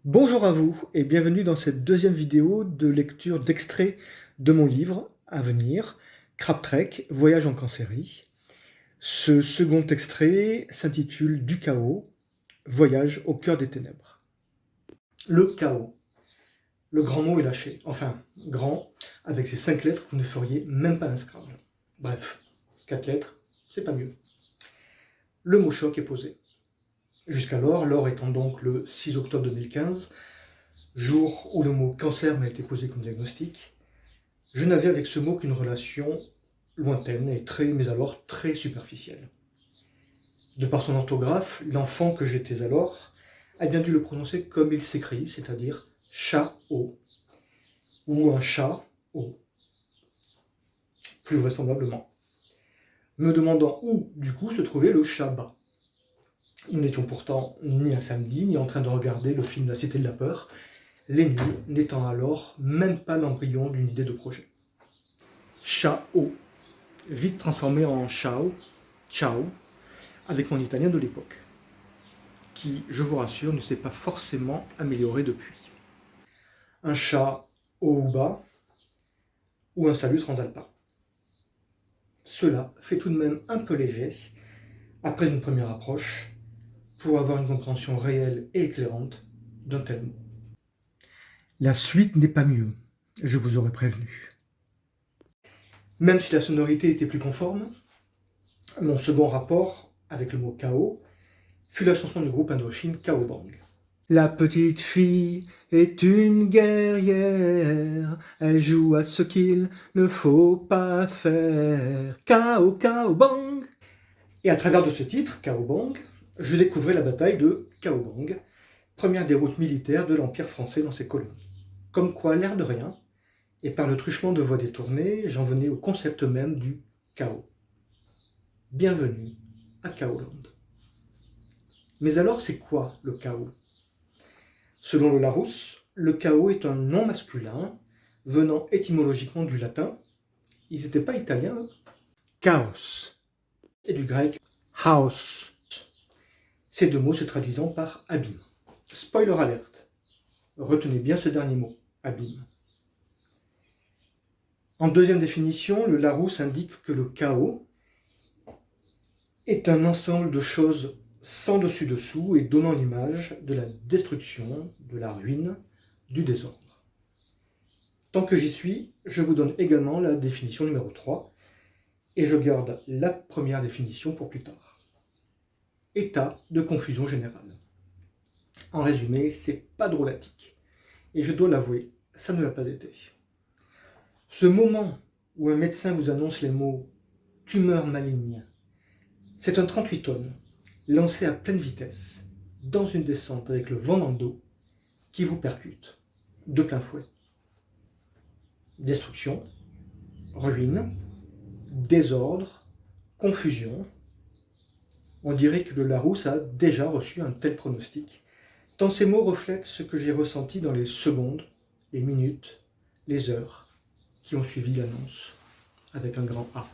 Bonjour à vous et bienvenue dans cette deuxième vidéo de lecture d'extraits de mon livre à venir, Crap Trek, Voyage en Cancérie. Ce second extrait s'intitule Du chaos, Voyage au cœur des ténèbres. Le chaos. Le grand mot est lâché, enfin, grand, avec ces 5 lettres, vous ne feriez même pas un Scrabble. Bref, 4 lettres, c'est pas mieux. Le mot choc est posé. Jusqu'alors, lors étant donc le 6 octobre 2015, jour où le mot cancer m'a été posé comme diagnostic, je n'avais avec ce mot qu'une relation lointaine et mais alors très superficielle. De par son orthographe, l'enfant que j'étais alors a bien dû le prononcer comme il s'écrit, c'est-à-dire chat-o, ou un chat-o, plus vraisemblablement, me demandant où, du coup, se trouvait le chat-bas. Nous n'étions pourtant ni un samedi, ni en train de regarder le film La Cité de la Peur, les nuls n'étant alors même pas l'embryon d'une idée de projet. Ciao, vite transformé en ciao, avec mon italien de l'époque, qui, je vous rassure, ne s'est pas forcément amélioré depuis. Un chat haut ou bas, ou un salut transalpin. Cela fait tout de même un peu léger, après une première approche, pour avoir une compréhension réelle et éclairante d'un tel mot. La suite n'est pas mieux, je vous aurais prévenu. Même si la sonorité était plus conforme, mon second rapport avec le mot chaos fut la chanson du groupe Indochine Kaobang. La petite fille est une guerrière, elle joue à ce qu'il ne faut pas faire. Kao, Kaobang. Et à travers de ce titre, Kaobang, je découvrais la bataille de Kaobang, première déroute militaire de l'Empire français dans ses colonies. Comme quoi, l'air de rien, et par le truchement de voix détournées, j'en venais au concept même du chaos. Bienvenue à Chaoland. Mais alors, c'est quoi le chaos ? Selon le Larousse, le chaos est un nom masculin venant étymologiquement du latin. Ils n'étaient pas italiens, eux. Chaos. Et du grec chaos. Ces deux mots se traduisant par abîme. Spoiler alert. Retenez bien ce dernier mot, abîme. En deuxième définition, le Larousse indique que le chaos est un ensemble de choses sans dessus-dessous et donnant l'image de la destruction, de la ruine, du désordre. Tant que j'y suis, je vous donne également la définition numéro 3, et je garde la première définition pour plus tard. État de confusion générale. En résumé, c'est pas drôlatique. Et je dois l'avouer, ça ne l'a pas été. Ce moment où un médecin vous annonce les mots « tumeur maligne », c'est un 38 tonnes, lancé à pleine vitesse, dans une descente avec le vent dans le dos, qui vous percute, de plein fouet. Destruction, ruine, désordre, confusion. On dirait que le Larousse a déjà reçu un tel pronostic, tant ces mots reflètent ce que j'ai ressenti dans les secondes, les minutes, les heures qui ont suivi l'annonce, avec un grand A.